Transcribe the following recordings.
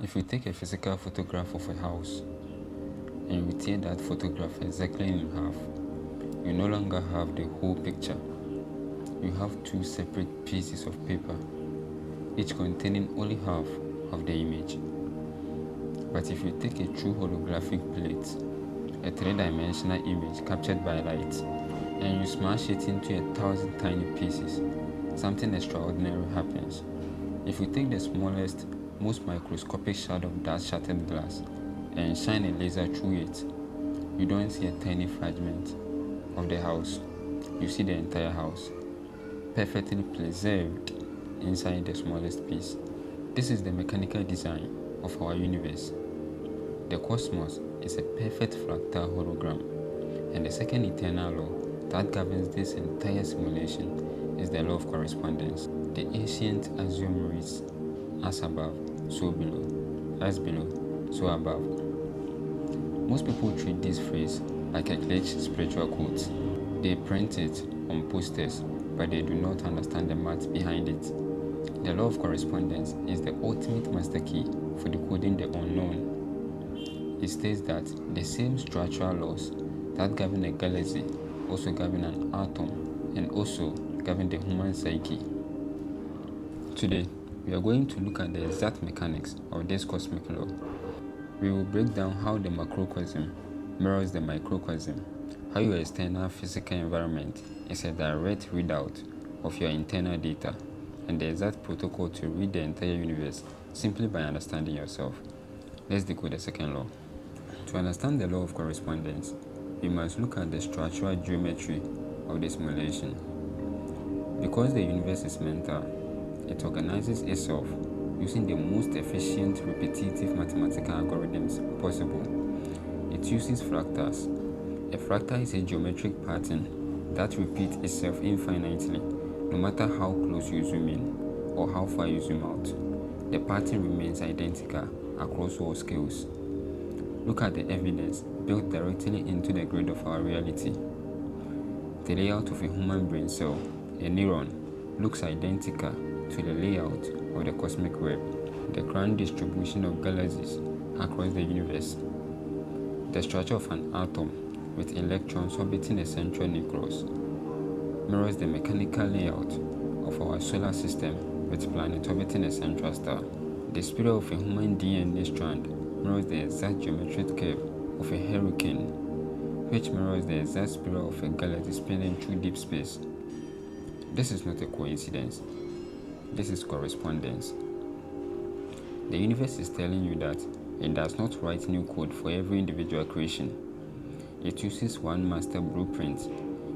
If you take a physical photograph of a house and you tear that photograph exactly in half, you no longer have the whole picture. You have two separate pieces of paper, each containing only half of the image. But if you take a true holographic plate, a three-dimensional image captured by light, and you smash it into 1,000 tiny pieces, something extraordinary happens. If you take the smallest, most microscopic shard of that shattered glass and shine a laser through it, you don't see a tiny fragment of the house. You see the entire house, perfectly preserved inside the smallest piece. This is the mechanical design of our universe. The cosmos is a perfect fractal hologram, and the second eternal law that governs this entire simulation is the law of correspondence. The ancient axiom reads, as above, so below, as below, so above. Most people treat this phrase like a glitch spiritual quote. They print it on posters, but they do not understand the math behind it. The law of correspondence is the ultimate master key for decoding the unknown. It states that the same structural laws that govern a galaxy also govern an atom and also govern the human psyche. Today, we are going to look at the exact mechanics of this cosmic law. We will break down how the macrocosm mirrors the microcosm, how your external physical environment is a direct readout of your internal data, and the exact protocol to read the entire universe simply by understanding yourself. Let's decode the second law. To understand the law of correspondence, we must look at the structural geometry of the simulation. Because the universe is mental, it organizes itself using the most efficient repetitive mathematical algorithms possible. It uses fractals. A fractal is a geometric pattern that repeats itself infinitely, no matter how close you zoom in or how far you zoom out. The pattern remains identical across all scales. Look at the evidence built directly into the grid of our reality. The layout of a human brain cell, a neuron, looks identical to the layout of the cosmic web, the grand distribution of galaxies across the universe. The structure of an atom with electrons orbiting a central nucleus mirrors the mechanical layout of our solar system with planets orbiting a central star. The spiral of a human DNA strand mirrors the exact geometric curve of a hurricane, which mirrors the exact spiral of a galaxy spinning through deep space. This is not a coincidence. This is correspondence. The universe is telling you that it does not write new code for every individual creation. It uses one master blueprint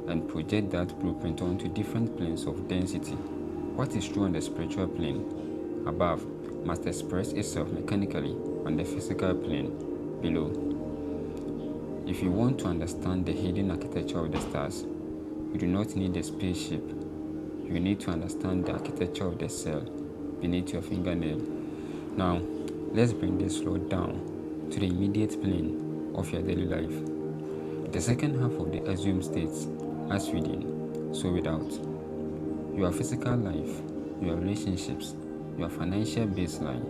and projects that blueprint onto different planes of density. What is true on the spiritual plane above must express itself mechanically on the physical plane below. If you want to understand the hidden architecture of the stars, you do not need a spaceship. You need to understand the architecture of the cell beneath your fingernail. Now, let's bring this law down to the immediate plane of your daily life. The second half of the axiom states, as within, so without. Your physical life, your relationships, your financial baseline,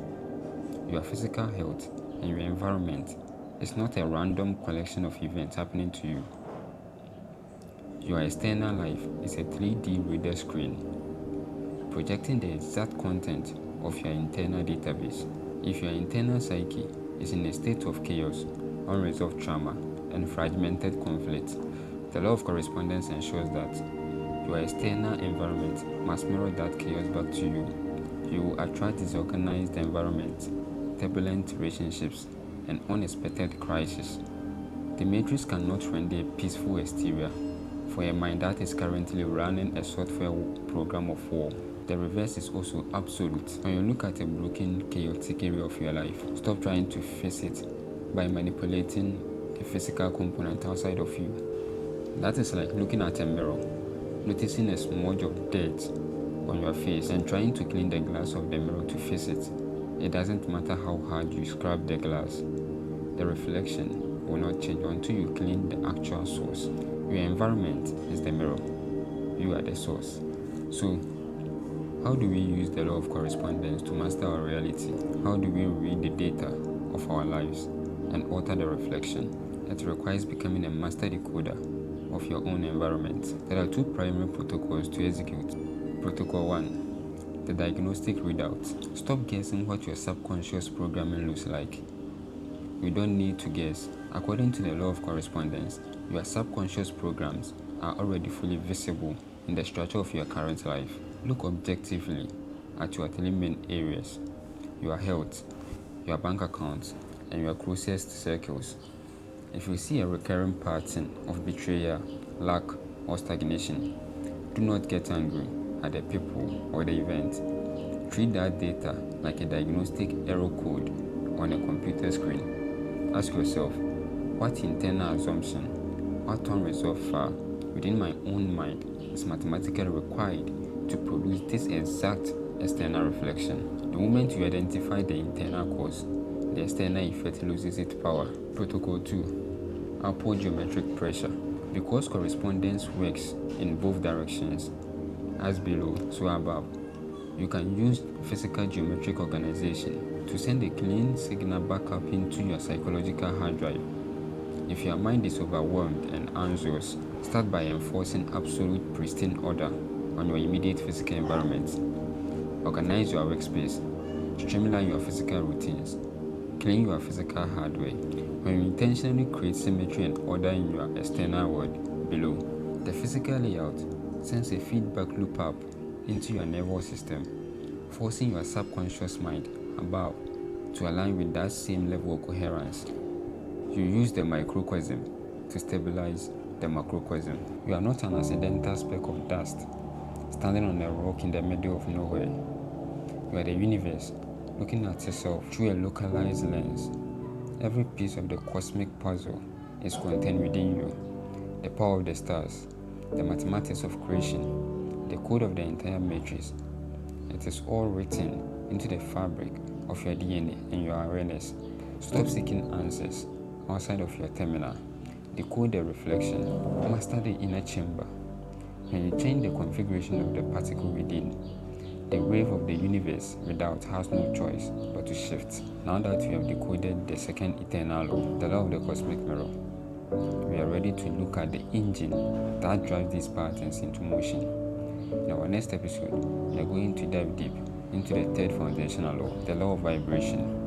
your physical health, and your environment is not a random collection of events happening to you. Your external life is a 3D reader screen, projecting the exact content of your internal database. If your internal psyche is in a state of chaos, unresolved trauma, and fragmented conflict, the law of correspondence ensures that your external environment must mirror that chaos back to you. You will attract disorganized environments, turbulent relationships, and unexpected crises. The matrix cannot render a peaceful exterior for a mind that is currently running a software program of war. The reverse is also absolute. When you look at a broken, chaotic area of your life, stop trying to fix it by manipulating the physical component outside of you. That is like looking at a mirror, noticing a smudge of dirt on your face and trying to clean the glass of the mirror to fix it. It doesn't matter how hard you scrub the glass. The reflection will not change until you clean the actual source. Your environment is the mirror. You are the source. So, How do we use the law of correspondence to master our reality? How do we read the data of our lives and alter the reflection? It requires becoming a master decoder of your own environment. There are two primary protocols to execute. Protocol 1, the diagnostic readout. Stop guessing what your subconscious programming looks like. You don't need to guess. According to the law of correspondence, your subconscious programs are already fully visible in the structure of your current life. Look objectively at your three main areas: your health, your bank accounts, and your closest circles. If you see a recurring pattern of betrayal, lack, or stagnation, do not get angry at the people or the event. Treat that data like a diagnostic error code on a computer screen. Ask yourself, what internal assumption, what unresolved file within my own mind is mathematically required to produce this exact external reflection? The moment you identify the internal cause, the external effect loses its power. Protocol 2, upward geometric pressure. Because correspondence works in both directions, as below, so above, you can use physical geometric organization to send a clean signal back up into your psychological hard drive. If your mind is overwhelmed and anxious, start by enforcing absolute pristine order on your immediate physical environment. Organize your workspace, streamline your physical routines, clean your physical hardware. When you intentionally create symmetry and order in your external world below, the physical layout sends a feedback loop up into your nervous system, forcing your subconscious mind above to align with that same level of coherence. You use the microcosm to stabilize the macrocosm. You are not an accidental speck of dust standing on a rock in the middle of nowhere. You are the universe looking at yourself through a localized lens. Every piece of the cosmic puzzle is contained within you. The power of the stars, the mathematics of creation, the code of the entire matrix. It is all written into the fabric of your DNA and your awareness. Stop seeking answers outside of your terminal. Decode the reflection. Master the inner chamber. When you change the configuration of the particle within, the wave of the universe without has no choice but to shift. Now that we have decoded the second eternal law, the law of the cosmic mirror, we are ready to look at the engine that drives these patterns into motion. In our next episode, we are going to dive deep into the third foundational law, the law of vibration.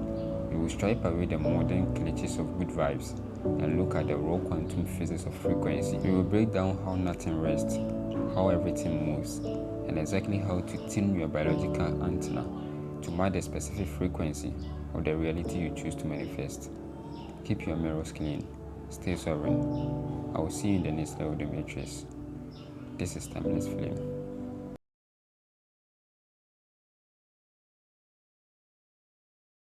We will stripe away the modern glitches of good vibes and look at the raw quantum physics of frequency. We will break down how nothing rests, how everything moves, and exactly how to tune your biological antenna to match the specific frequency of the reality you choose to manifest. Keep your mirrors clean. Stay sovereign. I will see you in the next level of the matrix. This is Timeless Flame.